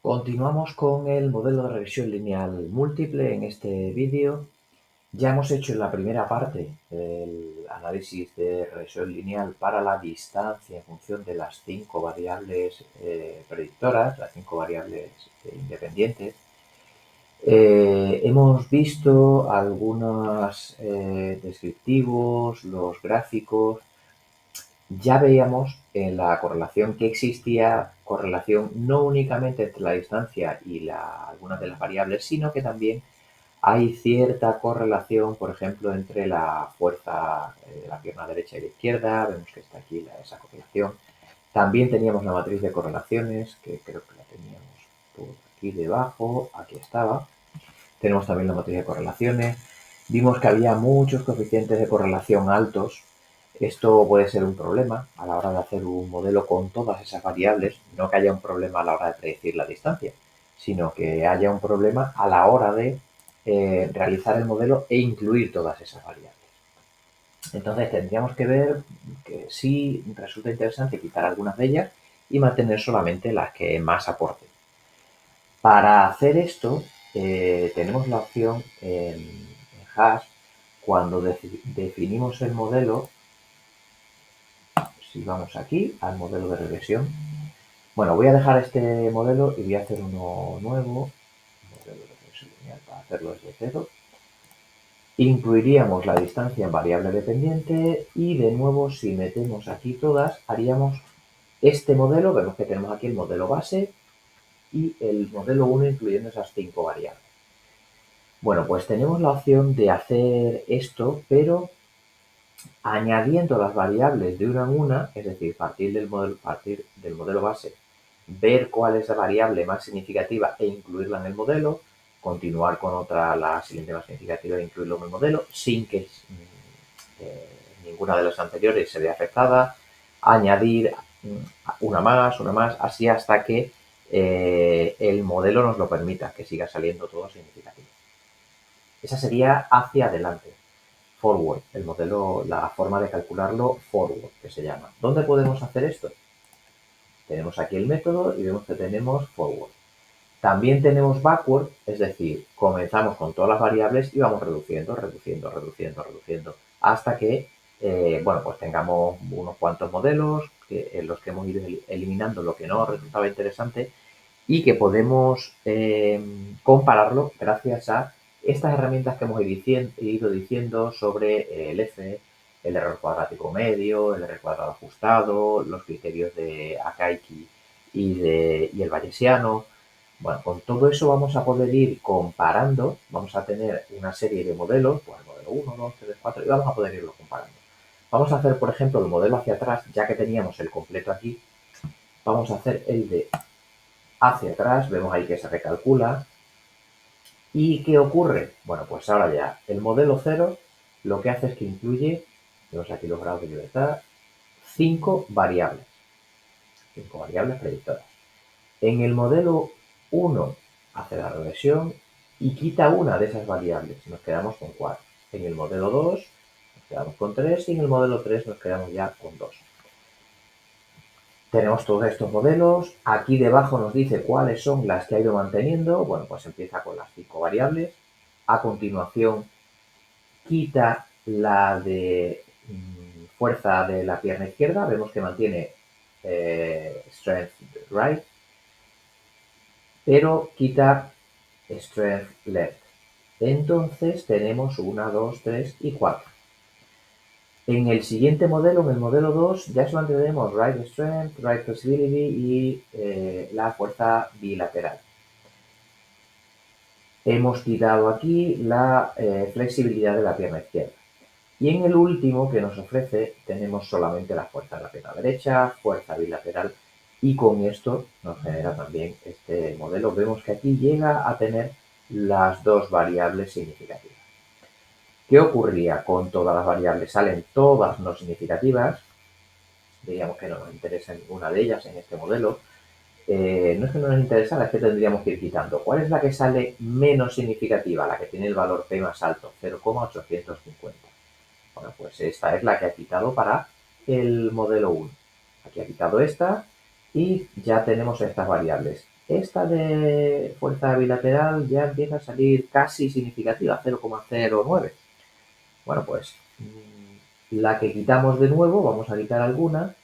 Continuamos con el modelo de regresión lineal múltiple en este vídeo. Ya hemos hecho en la primera parte el análisis de regresión lineal para la distancia en función de las 5 variables predictoras, las 5 variables independientes. Hemos visto algunos descriptivos, los gráficos. Ya veíamos en la correlación que existía correlación no únicamente entre la distancia y algunas de las variables, sino que también hay cierta correlación, por ejemplo, entre la fuerza de la pierna derecha y la izquierda. Vemos que está aquí esa correlación. También teníamos la matriz de correlaciones, que creo que la teníamos por aquí debajo. Aquí estaba. Tenemos también la matriz de correlaciones. Vimos que había muchos coeficientes de correlación altos. Esto puede ser un problema a la hora de hacer un modelo con todas esas variables. No que haya un problema a la hora de predecir la distancia, sino que haya un problema a la hora de realizar el modelo e incluir todas esas variables. Entonces tendríamos que ver que sí resulta interesante quitar algunas de ellas y mantener solamente las que más aporten. Para hacer esto, tenemos la opción en Hash, cuando definimos el modelo. Si vamos aquí al modelo de regresión, bueno, voy a dejar este modelo y voy a hacer uno nuevo, modelo de regresión lineal, para hacerlo desde cero. Incluiríamos la distancia en variable dependiente y de nuevo, si metemos aquí todas, haríamos este modelo. Vemos que tenemos aquí el modelo base y el modelo 1 incluyendo esas 5 variables. Bueno, pues tenemos la opción de hacer esto, pero añadiendo las variables de una en una, es decir, partir del modelo base, ver cuál es la variable más significativa e incluirla en el modelo, continuar con otra, la siguiente más significativa, e incluirlo en el modelo, sin que ninguna de las anteriores se vea afectada, añadir una más, así hasta que el modelo nos lo permita, que siga saliendo todo significativo. Esa sería hacia adelante. Forward, el modelo, la forma de calcularlo forward, que se llama. ¿Dónde podemos hacer esto? Tenemos aquí el método y vemos que tenemos forward. También tenemos backward, es decir, comenzamos con todas las variables y vamos reduciendo, hasta que, bueno, pues tengamos unos cuantos modelos en los que hemos ido eliminando lo que no resultaba interesante y que podemos compararlo gracias a estas herramientas que hemos ido diciendo sobre el F, el error cuadrático medio, el error cuadrado ajustado, los criterios de Akaike y el bayesiano. Bueno, con todo eso vamos a poder ir comparando, vamos a tener una serie de modelos, pues el modelo 1, 2, 3, 4, y vamos a poder irlo comparando. Vamos a hacer, por ejemplo, el modelo hacia atrás, ya que teníamos el completo aquí, vamos a hacer el de hacia atrás, vemos ahí que se recalcula. ¿Y qué ocurre? Bueno, pues ahora ya el modelo 0 lo que hace es que incluye, vemos aquí los grados de libertad, 5 variables predictoras. En el modelo 1 hace la regresión y quita una de esas variables, nos quedamos con 4. En el modelo 2 nos quedamos con 3 y en el modelo 3 nos quedamos ya con 2. Tenemos todos estos modelos. Aquí debajo nos dice cuáles son las que ha ido manteniendo. Bueno, pues empieza con las 5 variables. A continuación, quita la de fuerza de la pierna izquierda. Vemos que mantiene strength right, pero quita strength left. Entonces tenemos 1, 2, 3 y 4. En el siguiente modelo, en el modelo 2, ya solamente tenemos right strength, right flexibility y la fuerza bilateral. Hemos quitado aquí la flexibilidad de la pierna izquierda. Y en el último que nos ofrece tenemos solamente la fuerza de la pierna derecha, fuerza bilateral, y con esto nos genera también este modelo. Vemos que aquí llega a tener las dos variables significativas. ¿Qué ocurría con todas las variables? Salen todas no significativas. Diríamos que no nos interesa ninguna de ellas en este modelo. No es que no nos interesara, es que tendríamos que ir quitando. ¿Cuál es la que sale menos significativa? La que tiene el valor P más alto, 0,850. Bueno, pues esta es la que ha quitado para el modelo 1. Aquí ha quitado esta y ya tenemos estas variables. esta de fuerza bilateral ya empieza a salir casi significativa, 0,09. Bueno, pues la que quitamos de nuevo, vamos a quitar alguna,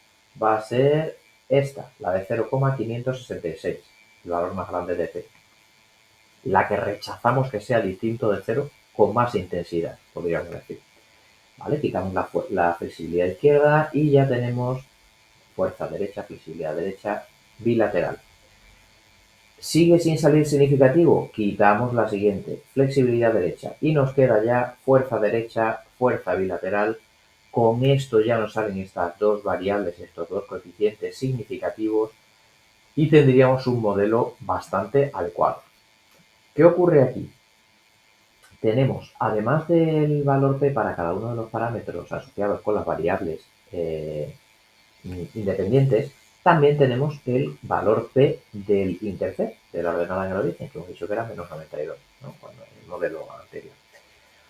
va a ser esta, la de 0,566, el valor más grande de P. La que rechazamos que sea distinto de 0 con más intensidad, podríamos decir. ¿Vale? Quitamos la flexibilidad izquierda y ya tenemos fuerza derecha, flexibilidad derecha, bilateral. ¿Sigue sin salir significativo? Quitamos la siguiente, flexibilidad derecha. Y nos queda ya fuerza derecha, fuerza bilateral. Con esto ya nos salen estas dos variables, estos dos coeficientes significativos y tendríamos un modelo bastante adecuado. ¿Qué ocurre aquí? Tenemos, además del valor P para cada uno de los parámetros asociados con las variables independientes, también tenemos el valor P del intercept de la ordenada en el origen, que hemos dicho que era menos 92, ¿no? Cuando el modelo anterior.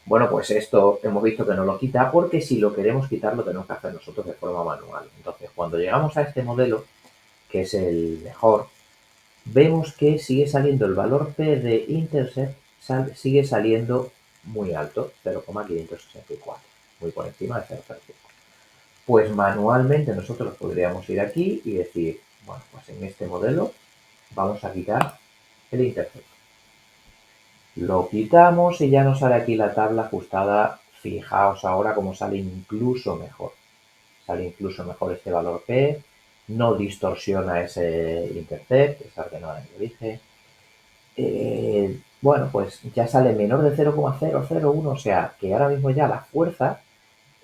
Bueno, pues esto hemos visto que no lo quita porque si lo queremos quitar lo tenemos que hacer nosotros de forma manual. Entonces, cuando llegamos a este modelo, que es el mejor, vemos que sigue saliendo el valor P de intercept, sigue saliendo muy alto, 0,564, muy por encima de 0,05. Pues manualmente nosotros podríamos ir aquí y decir, bueno, pues en este modelo vamos a quitar el intercept. Lo quitamos y ya nos sale aquí la tabla ajustada. Fijaos ahora cómo sale incluso mejor. Sale incluso mejor este valor P, no distorsiona ese intercept, esa ordenada en el origen. Bueno, pues ya sale menor de 0,001, o sea que ahora mismo ya la fuerza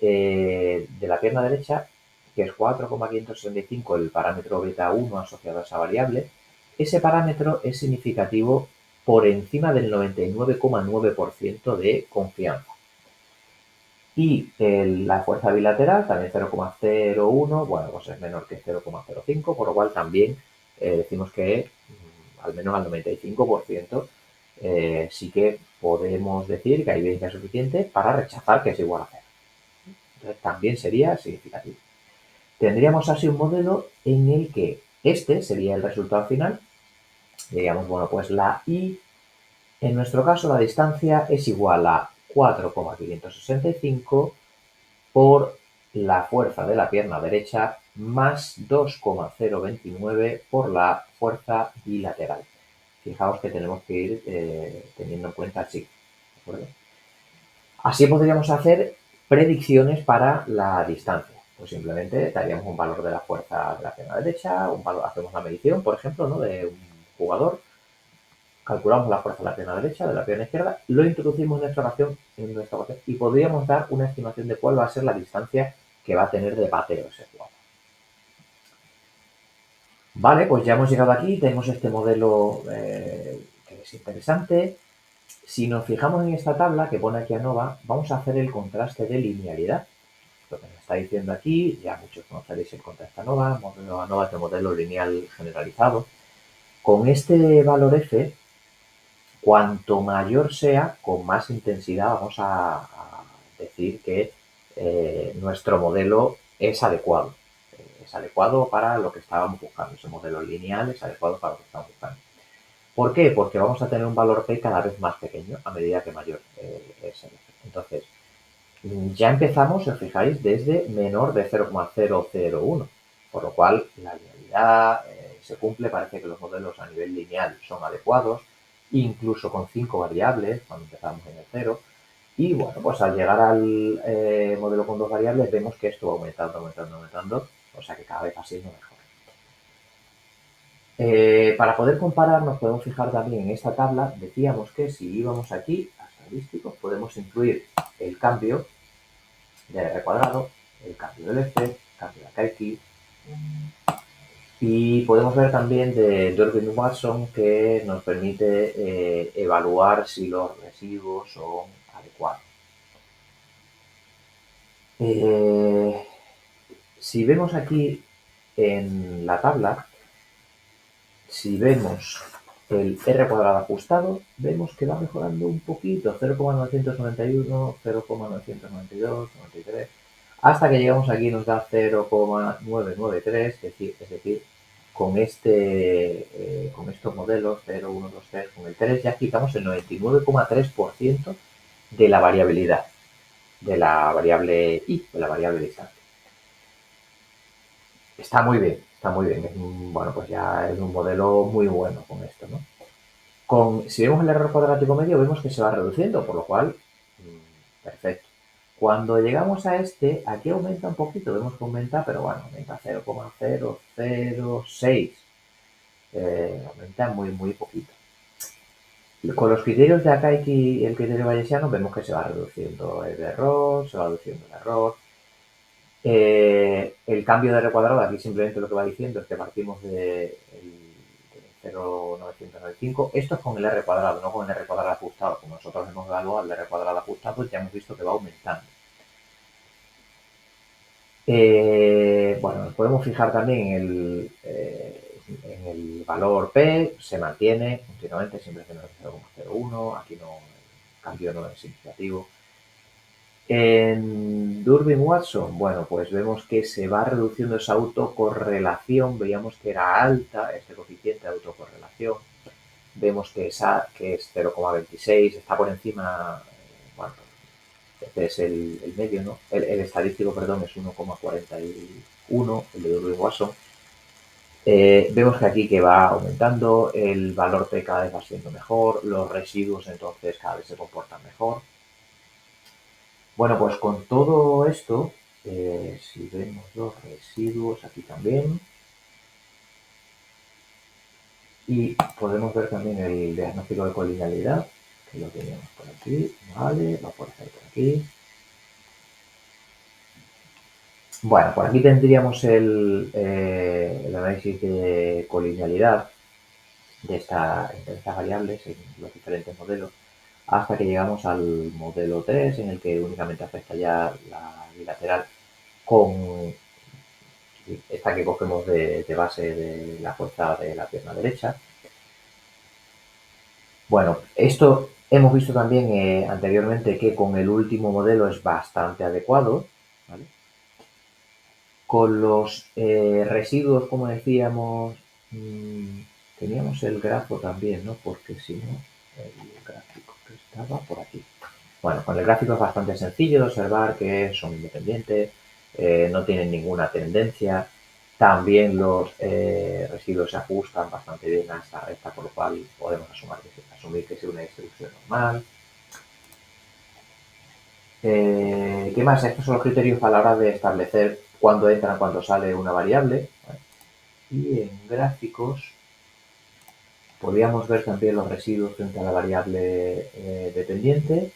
de la pierna derecha, que es 4,565, el parámetro beta 1 asociado a esa variable, ese parámetro es significativo por encima del 99,9% de confianza. Y la fuerza bilateral, también 0,01, bueno, pues es menor que 0,05, por lo cual también decimos que al menos al 95% sí que podemos decir que hay evidencia suficiente para rechazar que es igual a 0. Entonces también sería significativo. Tendríamos así un modelo en el que este sería el resultado final. Diríamos, bueno, pues la I, en nuestro caso la distancia es igual a 4,565 por la fuerza de la pierna derecha más 2,029 por la fuerza bilateral. Fijaos que tenemos que ir teniendo en cuenta así. ¿De acuerdo? Así podríamos hacer predicciones para la distancia. Pues simplemente daríamos un valor de la fuerza de la pierna derecha, hacemos la medición, por ejemplo, ¿no? De un jugador, calculamos la fuerza de la pierna derecha, de la pierna izquierda, lo introducimos en nuestra ecuación y podríamos dar una estimación de cuál va a ser la distancia que va a tener de pateo ese jugador. Vale, pues ya hemos llegado aquí, tenemos este modelo que es interesante. Si nos fijamos en esta tabla que pone aquí ANOVA, vamos a hacer el contraste de linealidad. Lo que nos está diciendo aquí, ya muchos conoceréis el contraste ANOVA, modelo ANOVA es el modelo lineal generalizado. Con este valor F, cuanto mayor sea, con más intensidad vamos a decir que nuestro modelo es adecuado. Es adecuado para lo que estábamos buscando. Ese modelo lineal es adecuado para lo que estamos buscando. ¿Por qué? Porque vamos a tener un valor P cada vez más pequeño a medida que mayor es el F. Entonces, ya empezamos, si os fijáis, desde menor de 0,001, por lo cual la linealidad se cumple, parece que los modelos a nivel lineal son adecuados, incluso con 5 variables, cuando empezamos en el 0, y bueno, pues al llegar al modelo con 2 variables vemos que esto va aumentando, aumentando, aumentando, o sea que cada vez va siendo mejor. Para poder comparar nos podemos fijar también en esta tabla, decíamos que si íbamos aquí a estadísticos podemos incluir el cambio de R cuadrado, el cambio del F, el cambio de Akaiki, y podemos ver también de Durbin-Watson que nos permite evaluar si los residuos son adecuados. Si vemos aquí en la tabla, si vemos el R cuadrado ajustado, vemos que va mejorando un poquito, 0,991, 0,992, 93, hasta que llegamos aquí y nos da 0,993, es decir, con estos modelos 0, 1, 2, 3, con el 3 ya quitamos el 99,3% de la variabilidad, de la variable i, de la variable distancia. Está muy bien. Bueno, pues ya es un modelo muy bueno con esto, ¿no? Si vemos el error cuadrático medio, vemos que se va reduciendo, por lo cual, perfecto. Cuando llegamos a este, aquí aumenta un poquito, vemos que aumenta, pero bueno, aumenta 0,006. Aumenta muy, muy poquito. Con los criterios de Akaiki y el criterio bayesiano vemos que se va reduciendo el error, se va reduciendo el error. El cambio de R cuadrado, aquí simplemente lo que va diciendo es que partimos de 0,995. Esto es con el R cuadrado, no con el R cuadrado ajustado. Como nosotros hemos evaluado el R cuadrado ajustado, ya hemos visto que va aumentando. Bueno, nos podemos fijar también en el valor P, se mantiene continuamente, siempre es de 0,01, aquí no, el cambio no es significativo. En Durbin-Watson, bueno, pues vemos que se va reduciendo esa autocorrelación, veíamos que era alta este coeficiente de autocorrelación, vemos que es 0,26, está por encima, bueno, este es el medio, ¿no? El estadístico, perdón, es 1,41, el de Durbin-Watson. Vemos que aquí que va aumentando, el valor P cada vez va siendo mejor, los residuos entonces cada vez se comportan mejor. Bueno, pues con todo esto, si vemos los residuos aquí también, y podemos ver también el diagnóstico de colinealidad, que lo teníamos por aquí, vale, lo puedes hacer por aquí. Bueno, por aquí tendríamos el análisis de colinealidad de estas variables en los diferentes modelos, hasta que llegamos al modelo 3, en el que únicamente afecta ya la bilateral con esta que cogemos de base de la fuerza de la pierna derecha. Bueno, esto hemos visto también anteriormente que con el último modelo es bastante adecuado, ¿vale? Con los residuos, como decíamos, teníamos el grafo también, ¿no? Porque si no, el gráfico que estaba por aquí. Bueno, con el gráfico es bastante sencillo de observar que son independientes, no tienen ninguna tendencia. También los residuos se ajustan bastante bien a esta recta, por lo cual podemos asumir que es una distribución normal. ¿Qué más? Estos son los criterios a la hora de establecer cuándo entra, cuándo sale una variable. ¿Vale? Y en gráficos podríamos ver también los residuos frente a la variable dependiente.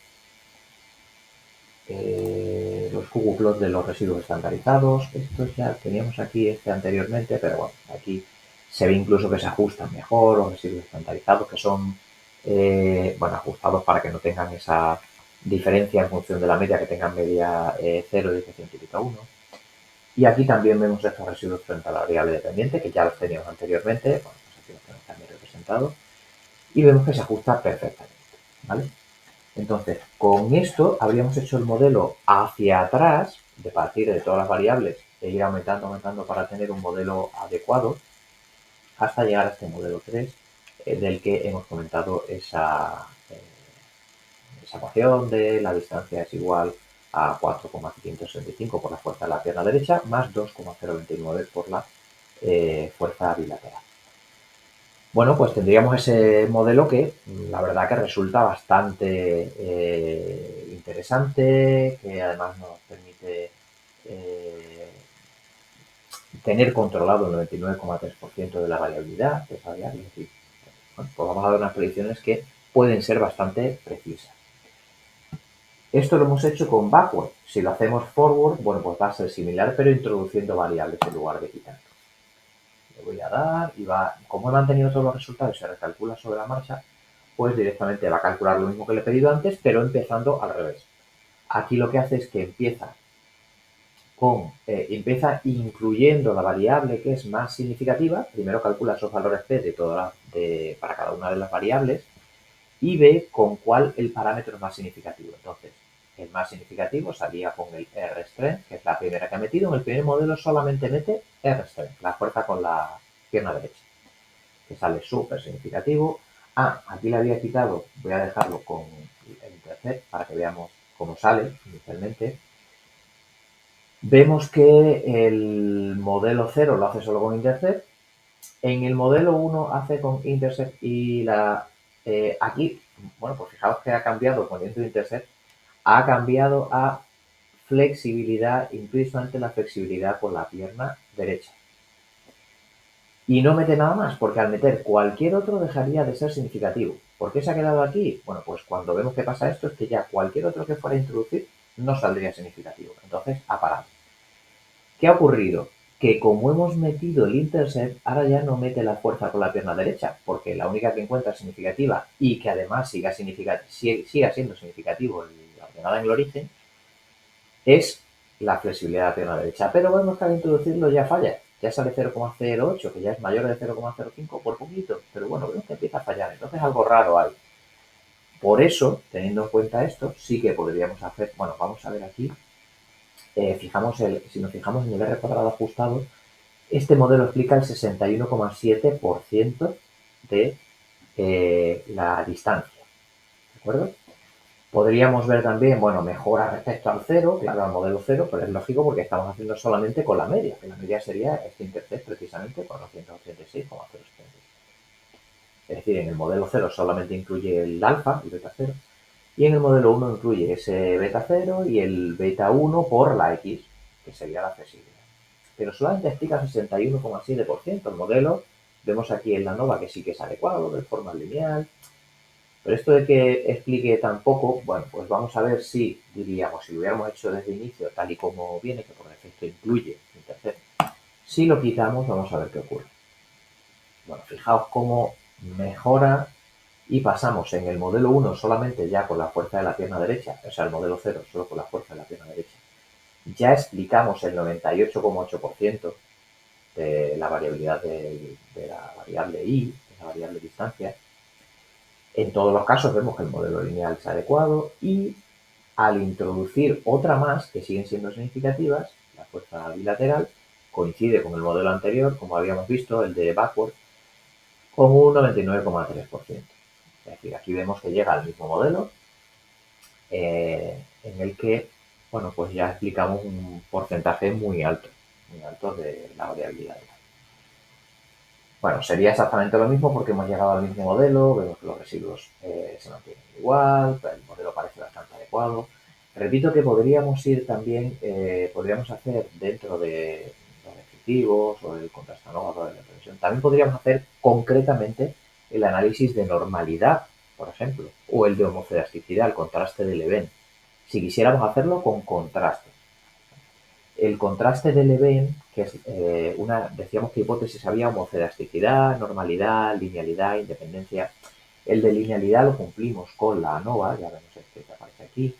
Los ggplot de los residuos estandarizados. Estos ya teníamos aquí anteriormente, pero bueno, aquí se ve incluso que se ajustan mejor los residuos estandarizados, que son bueno, ajustados para que no tengan esa diferencia en función de la media, que tengan media 0 y 10 científica 1. Y aquí también vemos estos residuos frente a la variable dependiente, que ya los teníamos anteriormente, bueno, pues aquí los tenemos también representados, y vemos que se ajusta perfectamente, ¿vale? Entonces, con esto habríamos hecho el modelo hacia atrás, de partir de todas las variables e ir aumentando, aumentando para tener un modelo adecuado, hasta llegar a este modelo 3, del que hemos comentado esa ecuación de la distancia es igual a 4,565 por la fuerza de la pierna derecha, más 2,029 por la fuerza bilateral. Bueno, pues tendríamos ese modelo que la verdad que resulta bastante interesante, que además nos permite tener controlado el 99,3% de la variabilidad de esa variable. Es decir, bueno, pues vamos a ver unas predicciones que pueden ser bastante precisas. Esto lo hemos hecho con backward. Si lo hacemos forward, bueno, pues va a ser similar, pero introduciendo variables en lugar de quitando. Le voy a dar y va, como he mantenido todos los resultados y se recalcula sobre la marcha, pues directamente va a calcular lo mismo que le he pedido antes, pero empezando al revés. Aquí lo que hace es que empieza incluyendo la variable que es más significativa. Primero calcula esos valores P para cada una de las variables y ve con cuál el parámetro es más significativo. Entonces, el más significativo salía con el R-strength, que es la primera que ha metido. En el primer modelo solamente mete R-strength, la fuerza con la pierna derecha, que sale súper significativo. Ah, aquí le había quitado, voy a dejarlo con el intercept para que veamos cómo sale inicialmente. Vemos que el modelo 0 lo hace solo con intercept. En el modelo 1 hace con intercept y aquí, bueno, pues fijaos que ha cambiado poniendo intercept, ha cambiado a flexibilidad, incluye solamente la flexibilidad con la pierna derecha. Y no mete nada más, porque al meter cualquier otro dejaría de ser significativo. ¿Por qué se ha quedado aquí? Bueno, pues cuando vemos que pasa esto es que ya cualquier otro que fuera a introducir no saldría significativo. Entonces ha parado. ¿Qué ha ocurrido? Que como hemos metido el intercept, ahora ya no mete la fuerza con la pierna derecha, porque la única que encuentra significativa y que además siga siendo significativo la ordenada en el origen, es la flexibilidad de la pierna derecha. Pero vemos que al introducirlo ya falla. Ya sale 0,08, que ya es mayor de 0,05 por poquito. Pero bueno, vemos que empieza a fallar. Entonces algo raro hay. Por eso, teniendo en cuenta esto, sí que podríamos hacer, bueno, vamos a ver aquí, si nos fijamos en el R cuadrado ajustado, este modelo explica el 61,7% de la distancia, ¿de acuerdo? Podríamos ver también, bueno, mejora respecto al cero, claro, al modelo cero, pero es lógico porque estamos haciendo solamente con la media, que la media sería este intercept precisamente con 286,070. Es decir, en el modelo cero solamente incluye el alfa, el beta cero, y en el modelo 1 incluye ese beta cero y el beta 1 por la X, que sería la flexibilidad. Pero solamente explica 61,7%. El modelo, vemos aquí en la NOVA que sí que es adecuado, de forma lineal. Pero esto de que explique tan poco, bueno, pues vamos a ver si, diríamos, si lo hubiéramos hecho desde el inicio, tal y como viene, que por defecto incluye intercept, si lo quitamos, vamos a ver qué ocurre. Bueno, fijaos cómo mejora y pasamos en el modelo 1 solamente ya con la fuerza de la pierna derecha, o sea, el modelo 0 solo con la fuerza de la pierna derecha. Ya explicamos el 98,8% de la variabilidad de la variable I, de la variable distancia. En todos los casos vemos que el modelo lineal es adecuado y al introducir otra más, que siguen siendo significativas, la fuerza bilateral, coincide con el modelo anterior, como habíamos visto, el de backward, con un 99,3%. Es decir, aquí vemos que llega al mismo modelo, en el que, bueno, pues ya explicamos un porcentaje muy alto de la variabilidad. Bueno, sería exactamente lo mismo porque hemos llegado al mismo modelo, vemos que los residuos se mantienen igual, el modelo parece bastante adecuado. Repito que podríamos ir también, podríamos hacer dentro de los descriptivos o el contraste ANOVA o de la previsión, también podríamos hacer concretamente el análisis de normalidad, por ejemplo, o el de homocelasticidad, el contraste del event, si quisiéramos hacerlo con contraste. El contraste del event, que es decíamos que hipótesis había homocelasticidad, normalidad, linealidad, independencia. El de linealidad lo cumplimos con la ANOVA, ya vemos este que aparece aquí.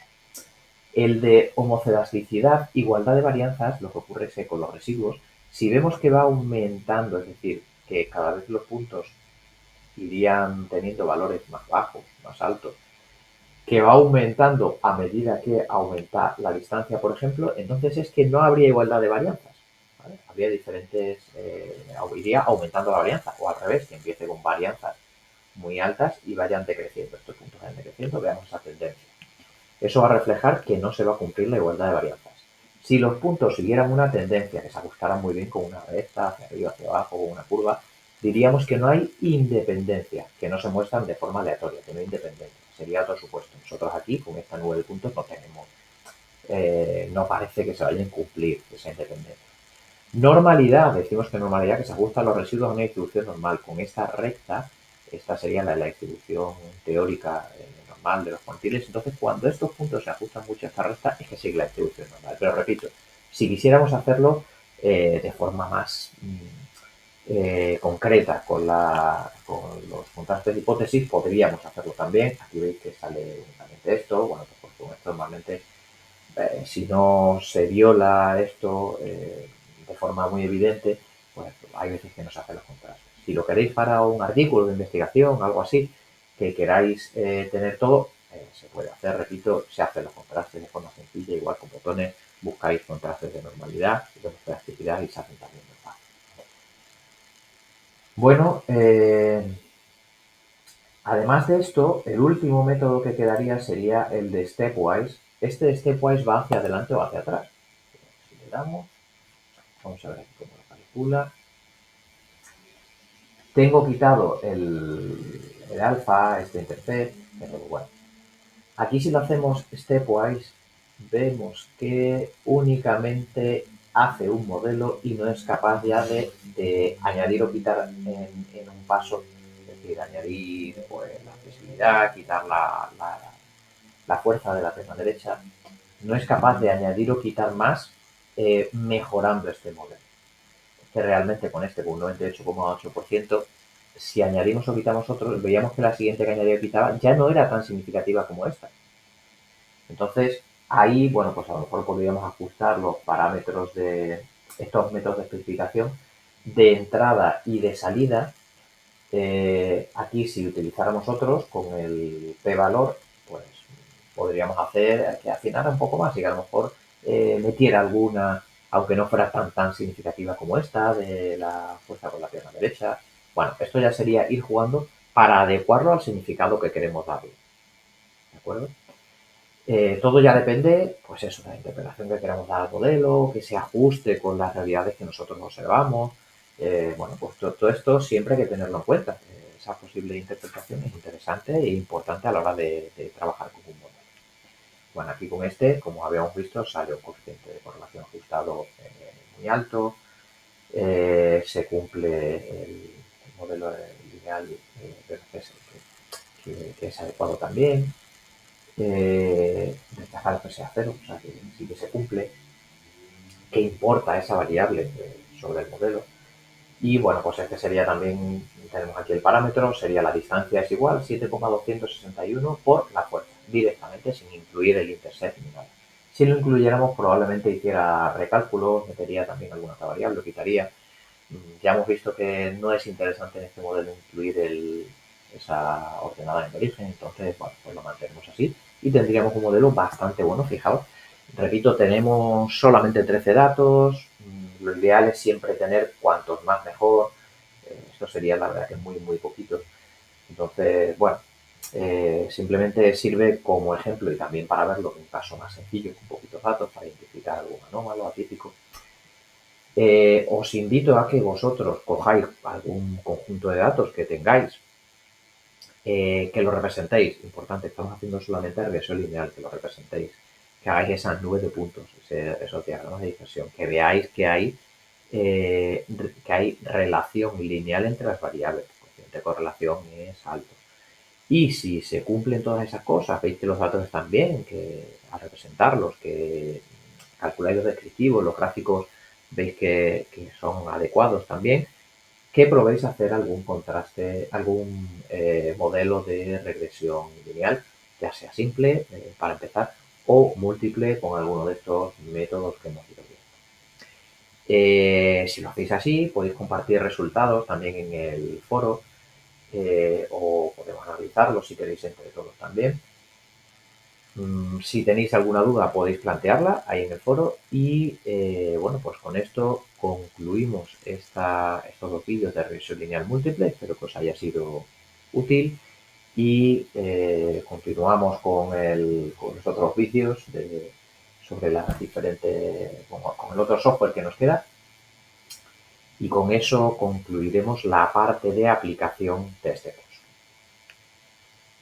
El de homocelasticidad, igualdad de varianzas, lo que ocurre es que con los residuos, si vemos que va aumentando, es decir, que cada vez los puntos irían teniendo valores más bajos, más altos, que va aumentando a medida que aumenta la distancia, por ejemplo, entonces es que no habría igualdad de varianzas. ¿Vale? Habría diferentes, iría aumentando la varianza, o al revés, que empiece con varianzas muy altas y vayan decreciendo. Estos puntos vayan decreciendo, veamos esa tendencia. Eso va a reflejar que no se va a cumplir la igualdad de varianzas. Si los puntos siguieran una tendencia que se ajustaran muy bien con una recta, hacia arriba, hacia abajo, con una curva, diríamos que no hay independencia, que no se muestran de forma aleatoria, que no hay independencia. Sería otro supuesto. Nosotros aquí, con esta nube de puntos, no tenemos, no parece que se vaya a incumplir esa independencia. Normalidad, decimos que normalidad que se ajusta a los residuos a una distribución normal. Con esta recta, esta sería la distribución teórica normal de los cuantiles. Entonces, cuando estos puntos se ajustan mucho a esta recta, es que sigue la distribución normal. Pero repito, si quisiéramos hacerlo de forma más concreta con los contrastes de hipótesis, podríamos hacerlo también. Aquí veis que sale únicamente esto. Bueno, pues con esto normalmente, si no se viola esto de forma muy evidente, pues hay veces que no se hacen los contrastes. Si lo queréis para un artículo de investigación, algo así, que queráis tener todo, se puede hacer, repito, se hacen los contrastes de forma sencilla, igual con botones, buscáis contrastes de normalidad y de plasticidad y se hacen también muy fácil. Bueno, además de esto, el último método que quedaría sería el de stepwise. Este de stepwise va hacia adelante o hacia atrás. Si le damos, vamos a ver aquí cómo lo calcula. Tengo quitado el alfa, este intercept, pero bueno. Aquí si lo hacemos stepwise, vemos que únicamente hace un modelo y no es capaz ya de añadir o quitar en un paso. Es decir, añadir pues, la accesibilidad, quitar la fuerza de la pierna derecha. No es capaz de añadir o quitar más mejorando este modelo. Que realmente con este, con un 98,8%, si añadimos o quitamos otros, veíamos que la siguiente que añadía o quitaba ya no era tan significativa como esta. Entonces, ahí, bueno, pues a lo mejor podríamos ajustar los parámetros de estos métodos de especificación de entrada y de salida. Aquí, si utilizáramos otros con el p-valor, pues podríamos hacer que afinara un poco más y que a lo mejor metiera alguna, aunque no fuera tan significativa como esta, de la fuerza con la pierna derecha. Bueno, esto ya sería ir jugando para adecuarlo al significado que queremos darle. ¿De acuerdo? Todo ya depende, pues eso, de la interpretación que queramos dar al modelo, que se ajuste con las realidades que nosotros observamos. Bueno, pues todo esto siempre hay que tenerlo en cuenta. Esa posible interpretación es interesante e importante a la hora de trabajar con un modelo. Bueno, aquí con este, como habíamos visto, sale un coeficiente de correlación ajustado muy alto. Se cumple el modelo lineal de RCS que es adecuado también. Rechazar el PSA cero, o sea que sí que se cumple, que importa esa variable sobre el modelo. Y bueno, pues este sería también, tenemos aquí el parámetro, sería la distancia es igual, 7,261 por la fuerza, directamente sin incluir el intercept ni nada. Si lo incluyéramos probablemente hiciera recálculos, metería también alguna otra variable, lo quitaría. Ya hemos visto que no es interesante en este modelo incluir esa ordenada en origen, entonces bueno, pues lo mantenemos así y tendríamos un modelo bastante bueno. Fijaos, repito, tenemos solamente 13 datos, lo ideal es siempre tener cuantos más mejor. Esto sería la verdad que muy poquitos. Entonces, bueno, simplemente sirve como ejemplo y también para verlo en un caso más sencillo, con poquitos datos, para identificar algún anómalo, atípico. Os invito a que vosotros cojáis algún conjunto de datos que tengáis, que lo representéis. Importante, estamos haciendo solamente regresión lineal, que lo representéis, que hagáis esas nubes de puntos, esos diagramas de dispersión, que veáis que hay relación lineal entre las variables, el coeficiente de correlación es alto. Y si se cumplen todas esas cosas, veis que los datos están bien, que al representarlos, que calculáis los descriptivos, los gráficos, veis que son adecuados también, que probéis hacer algún contraste, algún modelo de regresión lineal, ya sea simple, para empezar, o múltiple con alguno de estos métodos que hemos ido viendo. Si lo hacéis así, podéis compartir resultados también en el foro, o podemos analizarlos si queréis entre todos también. Si tenéis alguna duda podéis plantearla ahí en el foro y bueno, pues con esto concluimos estos dos vídeos de regresión lineal múltiple. Espero que os haya sido útil y continuamos con los otros vídeos sobre las diferentes, bueno, con el otro software que nos queda, y con eso concluiremos la parte de aplicación de este curso.